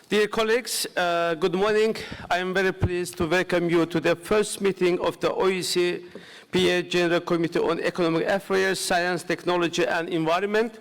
Dear colleagues, good morning. I am very pleased to welcome you to the first meeting of the OECD PA General Committee on Economic Affairs, Science, Technology and Environment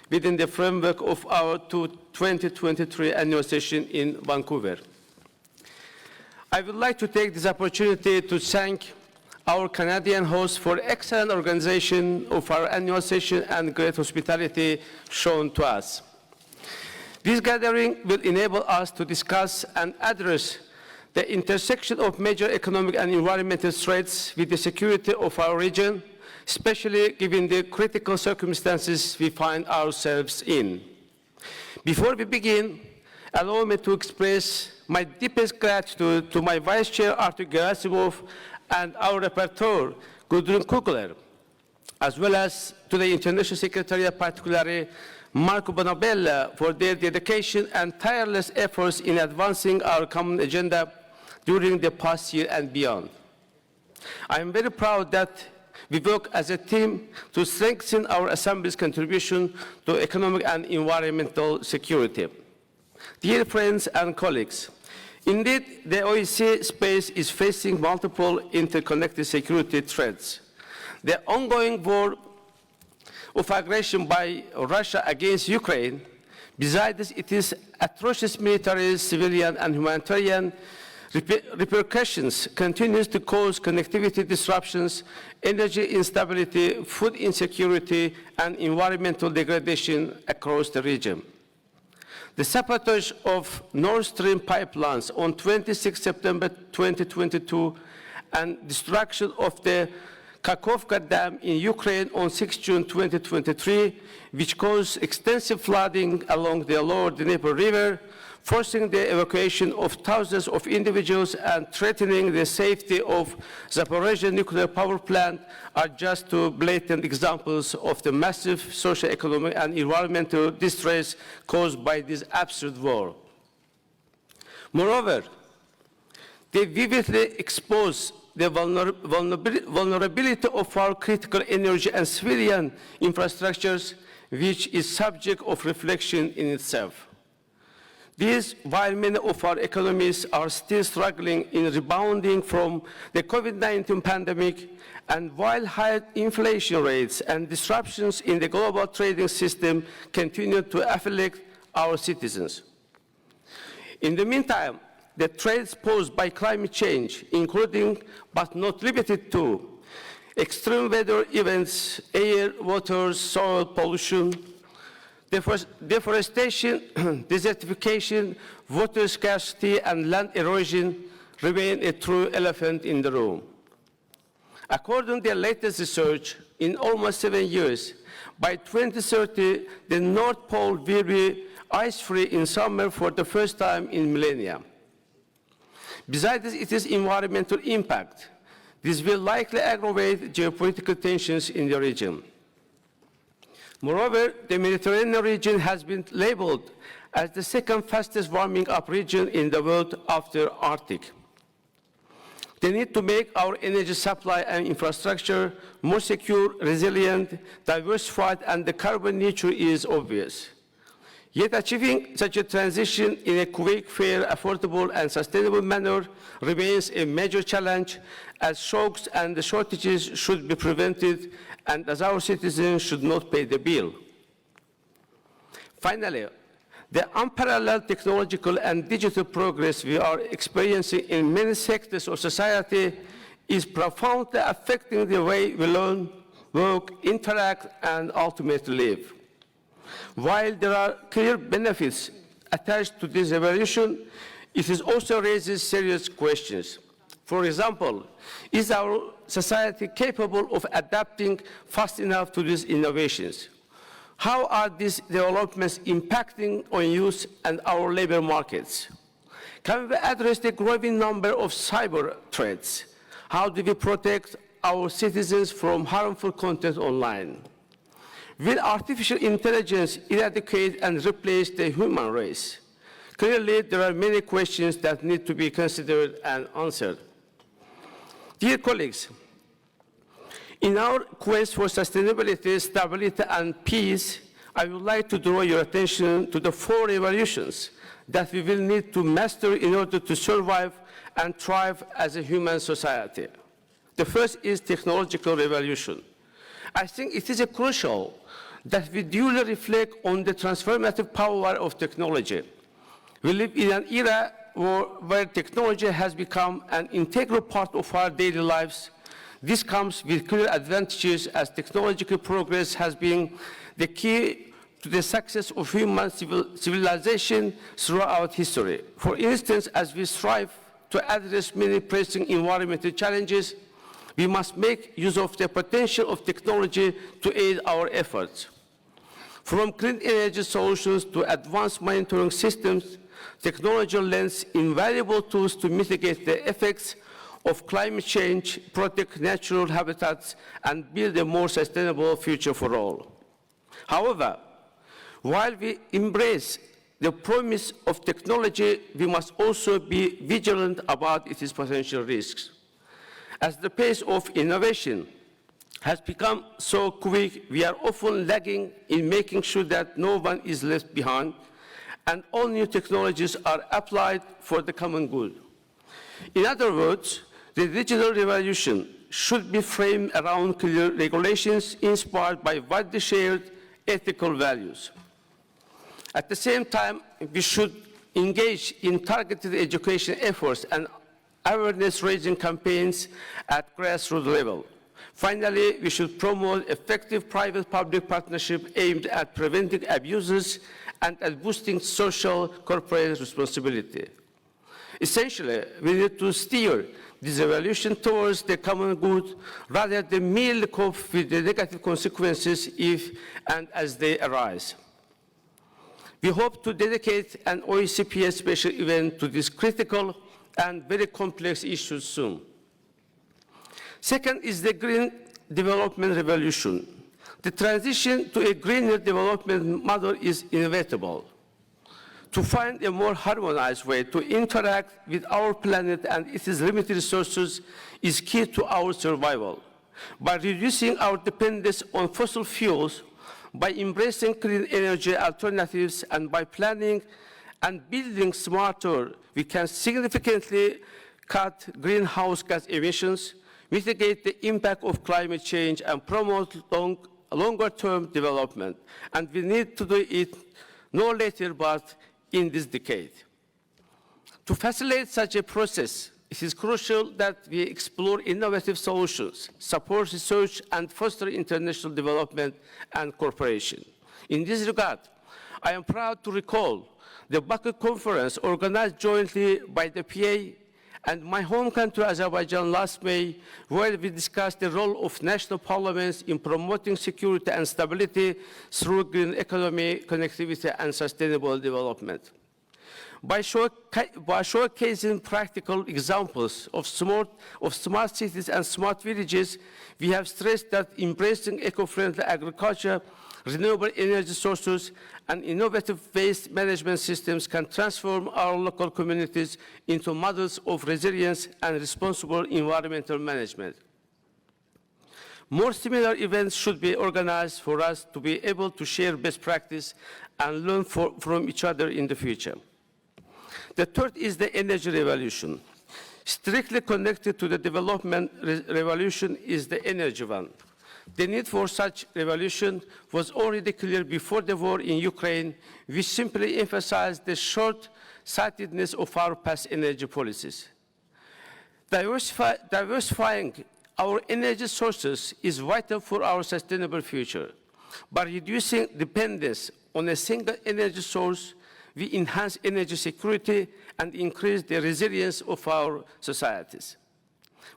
within the framework of our 2023 annual session in Vancouver. I would like to take this opportunity to thank our Canadian hosts for excellent organization of our annual session and great hospitality shown to us. This gathering will enable us to discuss and address the intersection of major economic and environmental threats with the security of our region, especially given the critical circumstances we find ourselves in. Before we begin, allow me to express my deepest gratitude to my Vice Chair, Artur Gerasimov, and our rapporteur, Gudrun Kugler, as well as to the International Secretariat, particularly Marco Bonabella, for their dedication and tireless efforts in advancing our common agenda during the past year and beyond. I am very proud that we work as a team to strengthen our Assembly's contribution to economic and environmental security. Dear friends and colleagues, indeed, the OECD space is facing multiple interconnected security threats. The ongoing war of aggression by Russia against Ukraine, besides its atrocious military, civilian, and humanitarian repercussions, continues to cause connectivity disruptions, energy instability, food insecurity, and environmental degradation across the region. The sabotage of Nord Stream pipelines on 26 September 2022 and destruction of the Kakhovka Dam in Ukraine on 6 June 2023, which caused extensive flooding along the lower Dnieper River, forcing the evacuation of thousands of individuals and threatening the safety of Zaporizhzhia nuclear power plant, are just two blatant examples of the massive socio-economic and environmental distress caused by this absurd war. Moreover, they vividly expose the vulnerability of our critical energy and civilian infrastructures, which is subject of reflection in itself. This, while many of our economies are still struggling in rebounding from the COVID-19 pandemic, and while high inflation rates and disruptions in the global trading system continue to afflict our citizens. In the meantime, the threats posed by climate change, including but not limited to extreme weather events, air, water, soil pollution, deforestation, desertification, water scarcity, and land erosion remain a true elephant in the room. According to the latest research, in almost 7 years, by 2030, the North Pole will be ice-free in summer for the first time in millennia. Besides its environmental impact, this will likely aggravate geopolitical tensions in the region. Moreover, the Mediterranean region has been labeled as the second fastest warming up region in the world after Arctic. The need to make our energy supply and infrastructure more secure, resilient, diversified, and carbon neutral is obvious. Yet achieving such a transition in a quick, fair, affordable, and sustainable manner remains a major challenge, as shocks and shortages should be prevented, and as our citizens should not pay the bill. Finally, the unparalleled technological and digital progress we are experiencing in many sectors of society is profoundly affecting the way we learn, work, interact, and ultimately live. While there are clear benefits attached to this evolution, it also raises serious questions. For example, is our society capable of adapting fast enough to these innovations? How are these developments impacting on youth and our labor markets? Can we address the growing number of cyber threats? How do we protect our citizens from harmful content online? Will artificial intelligence eradicate and replace the human race? Clearly, there are many questions that need to be considered and answered. Dear colleagues, in our quest for sustainability, stability, and peace, I would like to draw your attention to the 4 revolutions that we will need to master in order to survive and thrive as a human society. The first is technological revolution. I think it is crucial that we duly reflect on the transformative power of technology. We live in an era where technology has become an integral part of our daily lives. This comes with clear advantages, as technological progress has been the key to the success of human civilization throughout history. For instance, as we strive to address many pressing environmental challenges, we must make use of the potential of technology to aid our efforts. From clean energy solutions to advanced monitoring systems, technology lends invaluable tools to mitigate the effects of climate change, protect natural habitats, and build a more sustainable future for all. However, while we embrace the promise of technology, we must also be vigilant about its potential risks. As the pace of innovation has become so quick, we are often lagging in making sure that no one is left behind, and all new technologies are applied for the common good. In other words, the digital revolution should be framed around clear regulations inspired by widely shared ethical values. At the same time, we should engage in targeted education efforts and awareness-raising campaigns at grassroots level. Finally, we should promote effective private-public partnership aimed at preventing abuses and at boosting social corporate responsibility. Essentially, we need to steer this evolution towards the common good rather than merely cope with the negative consequences if and as they arise. We hope to dedicate an OECPA special event to this critical and very complex issue soon. Second is the green development revolution. The transition to a greener development model is inevitable. To find a more harmonized way to interact with our planet and its limited resources is key to our survival. By reducing our dependence on fossil fuels, by embracing clean energy alternatives, and by planning and building smarter, we can significantly cut greenhouse gas emissions, mitigate the impact of climate change, and promote longer-term development. And we need to do it no later but in this decade. To facilitate such a process, it is crucial that we explore innovative solutions, support research, and foster international development and cooperation. In this regard, I am proud to recall the Baku conference organized jointly by the PA and my home country, Azerbaijan, last May, where we discussed the role of national parliaments in promoting security and stability through green economy, connectivity, and sustainable development. By showcasing practical examples of smart cities and smart villages, we have stressed that embracing eco-friendly agriculture, renewable energy sources, and innovative waste management systems can transform our local communities into models of resilience and responsible environmental management. More similar events should be organized for us to be able to share best practice and learn from each other in the future. The third is the energy revolution. Strictly connected to the development revolution is the energy one. The need for such revolution was already clear before the war in Ukraine, which simply emphasized the short-sightedness of our past energy policies. Diversifying our energy sources is vital for our sustainable future. By reducing dependence on a single energy source, we enhance energy security and increase the resilience of our societies.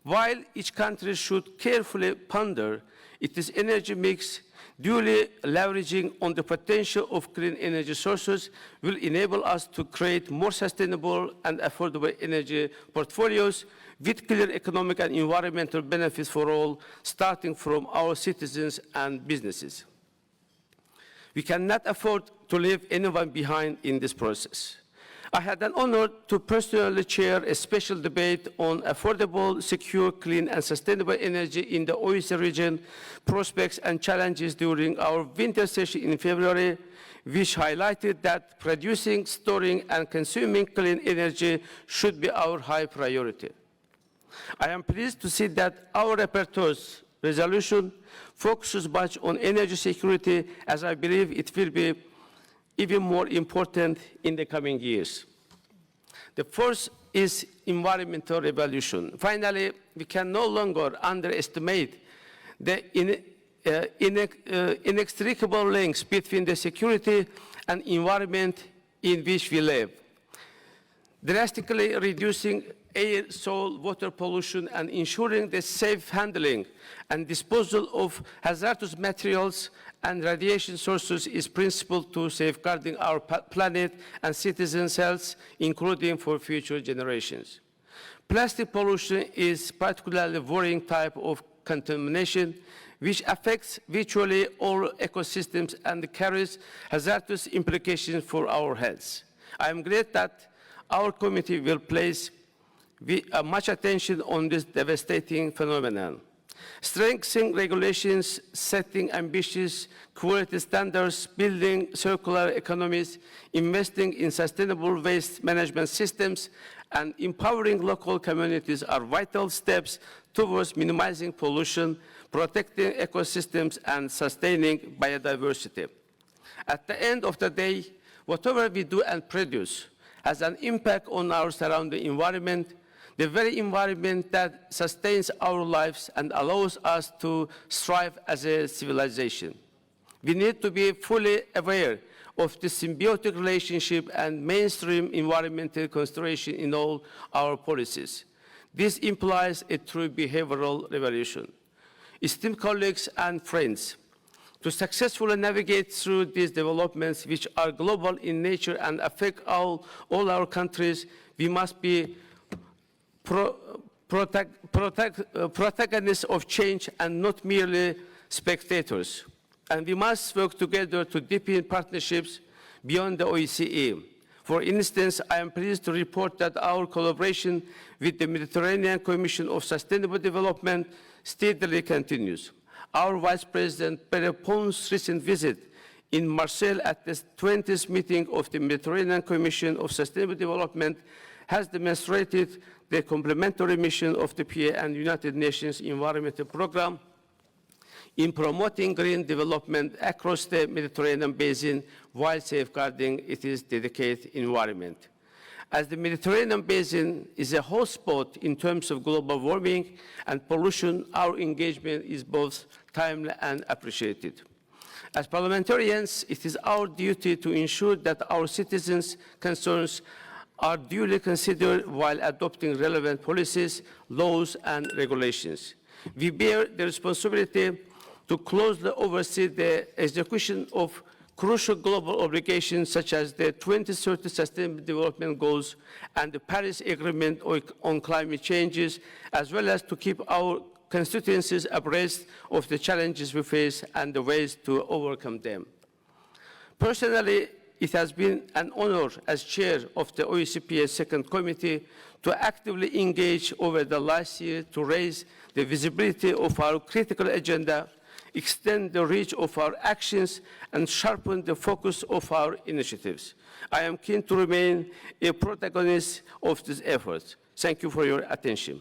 While each country should carefully ponder its energy mix, duly leveraging on the potential of clean energy sources will enable us to create more sustainable and affordable energy portfolios with clear economic and environmental benefits for all, starting from our citizens and businesses. We cannot afford to leave anyone behind in this process. I had an honor to personally chair a special debate on affordable, secure, clean, and sustainable energy in the OECD region, prospects and challenges during our winter session in February, which highlighted that producing, storing, and consuming clean energy should be our high priority. I am pleased to see that our rapporteur's resolution focuses much on energy security, as I believe it will be even more important in the coming years. The first is environmental revolution. Finally, we can no longer underestimate the inextricable links between the security and environment in which we live. Drastically reducing air, soil, water pollution, and ensuring the safe handling and disposal of hazardous materials and radiation sources is principal to safeguarding our planet and citizens' health, including for future generations. Plastic pollution is a particularly worrying type of contamination which affects virtually all ecosystems and carries hazardous implications for our health. I am glad that our committee will place much attention on this devastating phenomenon. Strengthening regulations, setting ambitious quality standards, building circular economies, investing in sustainable waste management systems, and empowering local communities are vital steps towards minimizing pollution, protecting ecosystems, and sustaining biodiversity. At the end of the day, whatever we do and produce has an impact on our surrounding environment, the very environment that sustains our lives and allows us to strive as a civilization. We need to be fully aware of the symbiotic relationship and mainstream environmental consideration in all our policies. This implies a true behavioral revolution. Esteemed colleagues and friends, to successfully navigate through these developments, which are global in nature and affect all our countries, we must be protagonists of change and not merely spectators. And we must work together to deepen partnerships beyond the OECD. For instance, I am pleased to report that our collaboration with the Mediterranean Commission of Sustainable Development steadily continues. Our Vice President Pere Pon's recent visit in Marseille at the 20th meeting of the Mediterranean Commission of Sustainable Development has demonstrated the complementary mission of the PA and United Nations Environmental Programme in promoting green development across the Mediterranean basin while safeguarding its dedicated environment. As the Mediterranean basin is a hotspot in terms of global warming and pollution, our engagement is both timely and appreciated. As parliamentarians, it is our duty to ensure that our citizens' concerns are duly considered while adopting relevant policies, laws, and regulations. We bear the responsibility to closely oversee the execution of crucial global obligations such as the 2030 Sustainable Development Goals and the Paris Agreement on climate changes, as well as to keep our constituencies abreast of the challenges we face and the ways to overcome them. Personally, it has been an honor as chair of the OECP's Second Committee to actively engage over the last year to raise the visibility of our critical agenda, extend the reach of our actions, and sharpen the focus of our initiatives. I am keen to remain a protagonist of these efforts. Thank you for your attention.